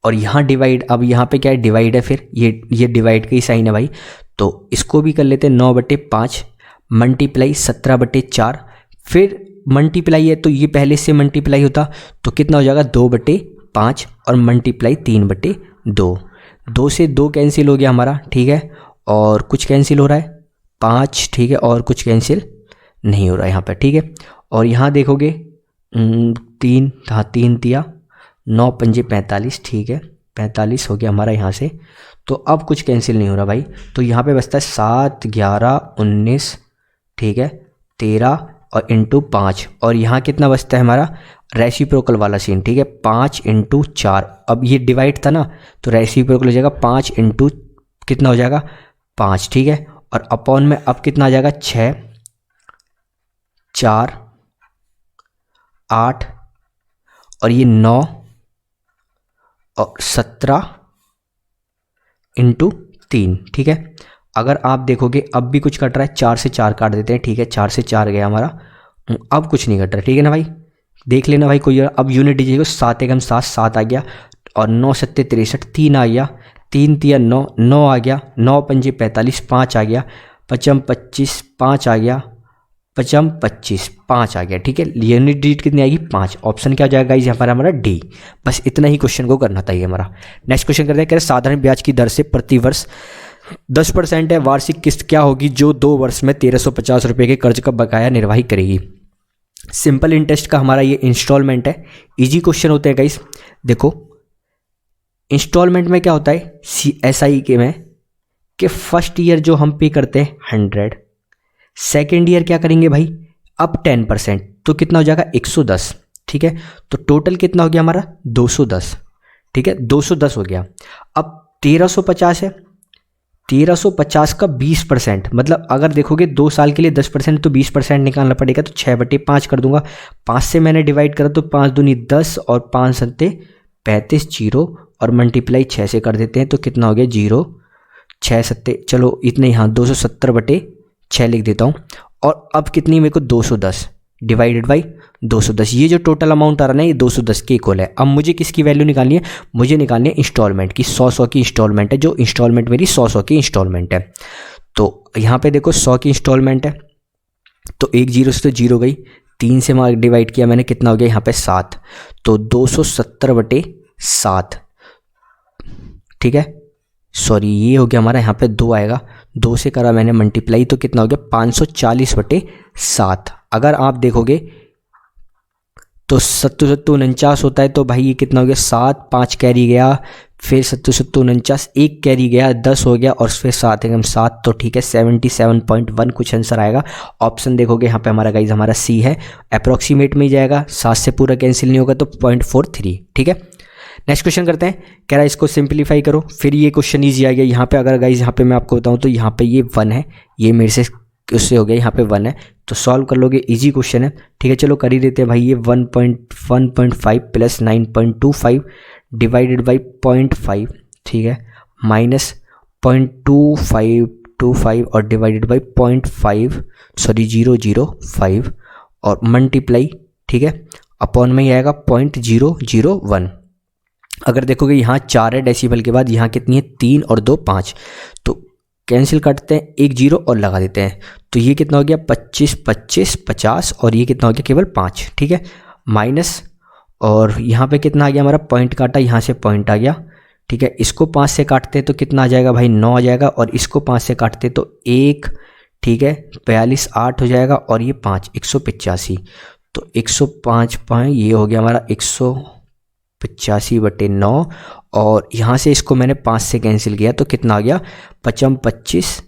और यहाँ डिवाइड, अब यहाँ पे क्या है, डिवाइड है, फिर ये डिवाइड का ही साइन है भाई, तो इसको भी कर लेते हैं, 9/5 मल्टीप्लाई 17/4, फिर मल्टीप्लाई है, तो ये पहले से मल्टीप्लाई होता, तो कितना हो जाएगा 2/5 और मल्टीप्लाई 3/2। 2 से 2 कैंसिल हो गया हमारा, ठीक है। और कुछ कैंसिल हो रहा है 5, ठीक है, और कुछ कैंसिल नहीं हो रहा है यहाँ पर, ठीक है। और यहाँ देखोगे 3, हाँ 3 दिया, 9 पंजे 45, ठीक है, 45 हो गया हमारा यहाँ से। तो अब कुछ कैंसिल नहीं हो रहा भाई, तो यहाँ पे बचता है 7 11 19, ठीक है, 13 और इंटू 5, और यहाँ कितना बचता है हमारा, रेसिप्रोकल वाला सीन, ठीक है, 5 × 4। अब ये डिवाइड था ना, तो रेसिप्रोकल हो जाएगा 5 × कितना हो जाएगा 5, ठीक है। और अपॉन में अब कितना आ जाएगा 6 4 8 और ये 9 और 17 इंटू 3, ठीक है। अगर आप देखोगे अब भी कुछ कट रहा है, 4 से 4 काट देते हैं, ठीक है, 4 से 4 गया हमारा, अब कुछ नहीं कट रहा, ठीक है ना भाई, देख लेना भाई कोई। अब यूनिट दीजिएगा, 7 एकम 7, 7 आ गया, और 9 सत्ते 63, 3 आ गया, 3 तिया 9, 9 आ गया, 9 पंजे 45, 5 आ गया, 5 25, 5 आ गया, 5 25, 5 आ गया, ठीक है। यूनिट डिजिट कितनी आएगी? 5। ऑप्शन क्या हो जाएगा गाइस यहाँ पर हमारा डी। बस इतना ही क्वेश्चन को करना था ये हमारा। नेक्स्ट क्वेश्चन करते हैं, कह रहे साधारण ब्याज की दर से प्रति वर्ष 10% है, वार्षिक किस्त क्या होगी जो 2 वर्ष में 1350 रुपये के कर्ज का बकाया निर्वाही करेगी। सिंपल इंटरेस्ट का हमारा ये इंस्टॉलमेंट है, इजी क्वेश्चन होते हैं गाइस। देखो इंस्टॉलमेंट में क्या होता है SI के में कि फर्स्ट ईयर जो हम पे करते हैं 100, सेकेंड ईयर क्या करेंगे भाई अब 10%, तो कितना हो जाएगा 110, ठीक है। तो टोटल कितना हो गया हमारा 210, ठीक है, 210 हो गया। अब 1350 है, 1350 का 20%, मतलब अगर देखोगे 2 साल के लिए 10% तो 20% निकालना पड़ेगा, तो 6/5 कर दूंगा। 5 से मैंने डिवाइड करा तो 5 दूनी 10 और 5 सत्ते 35, 0 और मल्टीप्लाई 6 से कर देते हैं तो कितना हो गया 0, 6 सत्ते, चलो इतने, यहाँ 270/6 लिख देता हूँ। और अब कितनी मेरे को 210 डिवाइडेड बाई 210, ये जो टोटल अमाउंट आ रहा है ना ये 210 के इक्वल है। अब मुझे किसकी वैल्यू निकालनी है? मुझे निकालनी है इंस्टॉलमेंट की। 100 की इंस्टॉलमेंट है, जो इंस्टॉलमेंट मेरी 100 की इंस्टॉलमेंट है। तो यहाँ पे देखो 100 की इंस्टॉलमेंट है, तो 1 0 से तो 0 गई, 3 से मार्क डिवाइड किया मैंने, कितना हो गया यहाँ पे 7, तो 270/7, ठीक है। सॉरी ये हो गया हमारा यहाँ पे 2 आएगा, 2 से करा मैंने मल्टीप्लाई तो कितना हो गया 540/7। अगर आप देखोगे तो 7 होता है, तो भाई ये कितना हो गया 7, 5 कैरी गया, फिर 7 1 कैरी गया, 10 हो गया, और फिर 7 एकम 7, तो ठीक है 77.1 कुछ आंसर आएगा। ऑप्शन देखोगे यहाँ पे हमारा गाइज हमारा सी है, अप्रोक्सीमेट में ही जाएगा, 7 से पूरा कैंसिल नहीं होगा तो 0.43, ठीक है। नेक्स्ट क्वेश्चन करते हैं, कह रहा है इसको सिंप्लीफाई करो, फिर ये क्वेश्चन ईजी आ गया। यहाँ पे अगर गाइज यहाँ पे मैं आपको बताऊँ तो यहाँ पे ये 1 है, ये मेरे से उससे हो गया, यहाँ पे 1 है, तो सॉल्व कर लोगे, इजी क्वेश्चन है, ठीक है। चलो कर ही देते हैं भाई। ये 1.5 प्लस 9.25 डिवाइडेड बाई 0.5, ठीक है, माइनस 0.2525 और डिवाइडेड बाई 0.5 सॉरी 005 और मल्टीप्लाई, ठीक है, अपॉन में ही आएगा 0.001। अगर देखोगे यहाँ 4 है डेसिबल के बाद, यहाँ कितनी है 3 और 2 5, तो कैंसिल करते हैं 1 0 और लगा देते हैं, तो ये कितना हो गया 25 25 50 और ये कितना हो गया केवल 5, ठीक है, माइनस, और यहाँ पे कितना आ गया हमारा पॉइंट काटा, यहाँ से पॉइंट आ गया, ठीक है। इसको 5 से काटते तो कितना आ जाएगा भाई 9 आ जाएगा, और इसको 5 से काटते तो 1, ठीक है, 42 8 हो जाएगा, और ये 5 185, तो 105 ये हो गया हमारा 185/9, और यहाँ से इसको मैंने 5 से कैंसिल किया तो कितना आ गया 5 25,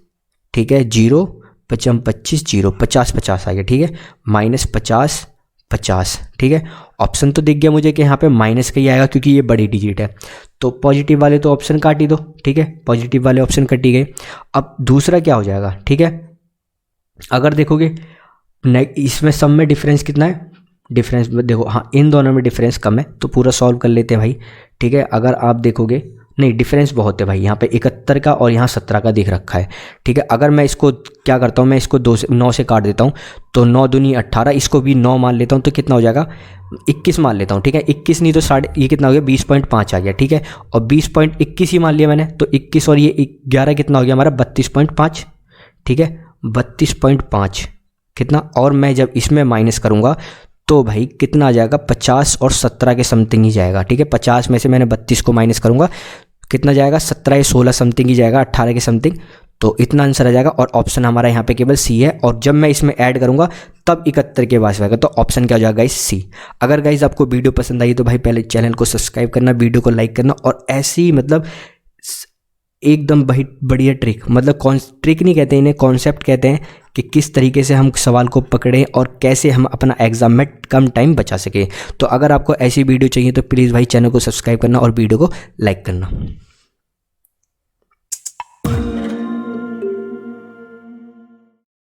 ठीक है, 0 5 25 0 50 50 आ गया, ठीक है, माइनस 50 50, ठीक है। ऑप्शन तो दिख गया मुझे कि यहाँ पे माइनस का ही आएगा क्योंकि ये बड़ी डिजिट है, तो पॉजिटिव वाले तो ऑप्शन काट ही दो, ठीक है, पॉजिटिव वाले ऑप्शन कटी गए। अब दूसरा क्या हो जाएगा, ठीक है, अगर देखोगे इसमें सब में डिफरेंस कितना है, डिफरेंस देखो, हाँ इन दोनों में डिफरेंस कम है, तो पूरा सॉल्व कर लेते हैं भाई, ठीक है। अगर आप देखोगे नहीं डिफरेंस बहुत है भाई, यहाँ पे 71 का और यहाँ 17 का दिख रखा है, ठीक है। अगर मैं इसको क्या करता हूँ, मैं इसको 9 से काट देता हूँ, तो 9 दूनी 18, इसको भी 9 मान लेता हूँ तो कितना हो जाएगा 21 मान लेता हूँ, ठीक है। 21 नहीं तो ये कितना हो गया 20.5 आ गया, ठीक है, और 20.21 ही मान लिया मैंने, तो 21 और ये 11 कितना हो गया हमारा 32.5, ठीक है, 32.5 कितना, और मैं जब इसमें माइनस करूँगा तो भाई कितना आ जाएगा 50 और 17 के समथिंग ही जाएगा, ठीक है। 50 में से मैंने 32 को माइनस करूँगा, कितना जाएगा 17 या 16 समथिंग ही जाएगा, 18 के समथिंग, तो इतना आंसर आ जाएगा। और ऑप्शन हमारा यहाँ पे केवल सी है, और जब मैं इसमें ऐड करूँगा तब 71 के पास आएगा, तो ऑप्शन क्या हो जाएगा गाइस सी। अगर गाइस आपको वीडियो पसंद आई तो भाई पहले चैनल को सब्सक्राइब करना, वीडियो को लाइक करना, और ऐसी मतलब एकदम बढ़िया ट्रिक, मतलब ट्रिक नहीं कहते इन्हें, कॉन्सेप्ट कहते हैं कि किस तरीके से हम सवाल को पकड़ें और कैसे हम अपना एग्जाम में कम टाइम बचा सकें। तो अगर आपको ऐसी वीडियो चाहिए तो प्लीज़ भाई चैनल को सब्सक्राइब करना और वीडियो को लाइक करना।